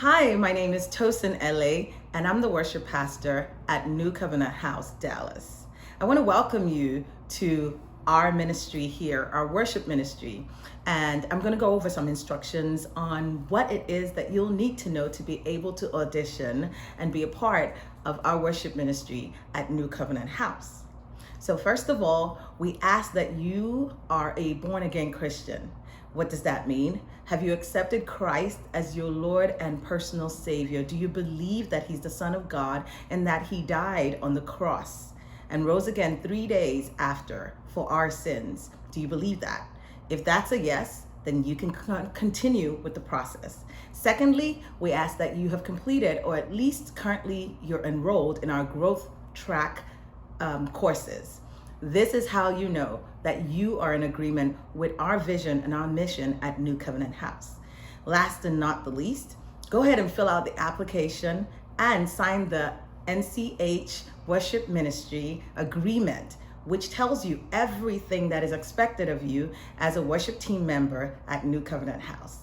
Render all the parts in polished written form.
Hi, my name is Tosin LA, and I'm the worship pastor at New Covenant House, Dallas. I want to welcome you to our ministry here, our worship ministry, and I'm going to go over some instructions on what it is that you'll need to know to be able to audition and be a part of our worship ministry at New Covenant House. So first of all, we ask that you are a born-again Christian. What does that mean? Have you accepted Christ as your Lord and personal Savior? Do you believe that He's the Son of God and that He died on the cross and rose again 3 days after for our sins? Do you believe that? If that's a yes, then you can continue with the process. Secondly, we ask that you have completed, or at least currently you're enrolled in our growth track courses. This is how you know that you are in agreement with our vision and our mission at New Covenant House. Last and not the least, go ahead and fill out the application and sign the NCH Worship Ministry Agreement, which tells you everything that is expected of you as a worship team member at New Covenant House.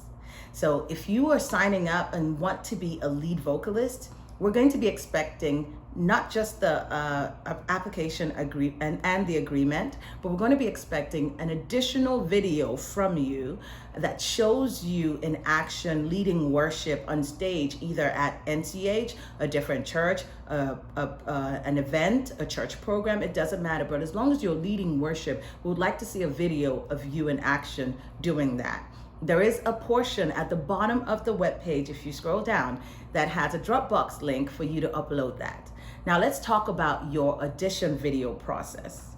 So if you are signing up and want to be a lead vocalist, we're going to be expecting not just the application and the agreement, but we're going to be expecting an additional video from you that shows you in action leading worship on stage, either at NCH, a different church, an event, a church program. It doesn't matter, but as long as you're leading worship, we would like to see a video of you in action doing that. There is a portion at the bottom of the webpage, if you scroll down, that has a Dropbox link for you to upload that. Now let's talk about your audition video process.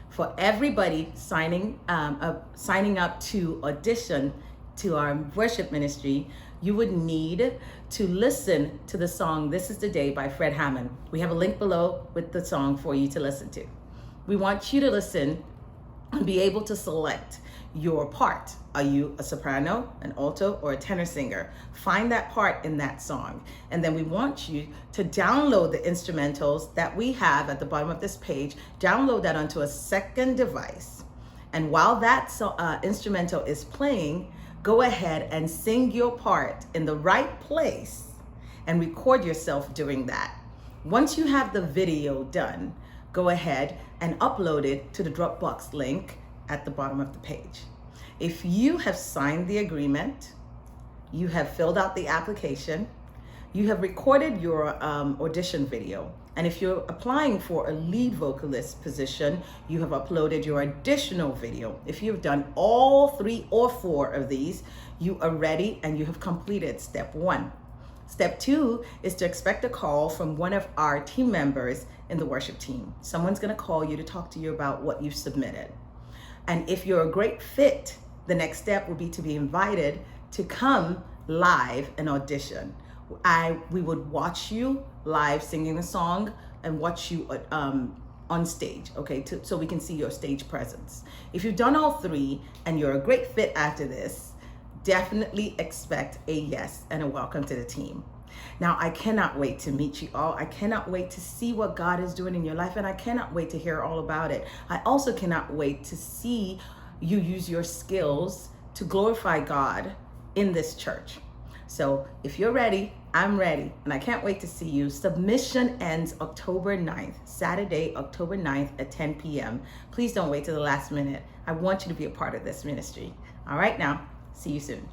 For everybody signing up to audition to our worship ministry, you would need to listen to the song "This Is the Day" by Fred Hammond. We have a link below with the song for you to listen to. We want you to listen and be able to select your part. Are you a soprano, an alto, or a tenor singer? Find that part in that song. And then we want you to download the instrumentals that we have at the bottom of this page, download that onto a second device. And while that instrumental is playing, go ahead and sing your part in the right place and record yourself doing that. Once you have the video done, go ahead and upload it to the Dropbox link at the bottom of the page. If you have signed the agreement, you have filled out the application, you have recorded your audition video, and if you're applying for a lead vocalist position, you have uploaded your additional video. If you've done all 3 or 4 of these, you are ready and you have completed step 1. Step 2 is to expect a call from one of our team members in the worship team. Someone's going to call you to talk to you about what you've submitted. And if you're a great fit, the next step will be to be invited to come live and audition. We would watch you live singing the song and watch you on stage, okay, so we can see your stage presence. If you've done all 3 and you're a great fit after this, definitely expect a yes and a welcome to the team. Now, I cannot wait to meet you all. I cannot wait to see what God is doing in your life, and I cannot wait to hear all about it. I also cannot wait to see you use your skills to glorify God in this church. So if you're ready, I'm ready, and I can't wait to see you. Submission ends October 9th, Saturday, October 9th at 10 p.m. Please don't wait till the last minute. I want you to be a part of this ministry. All right, now, see you soon.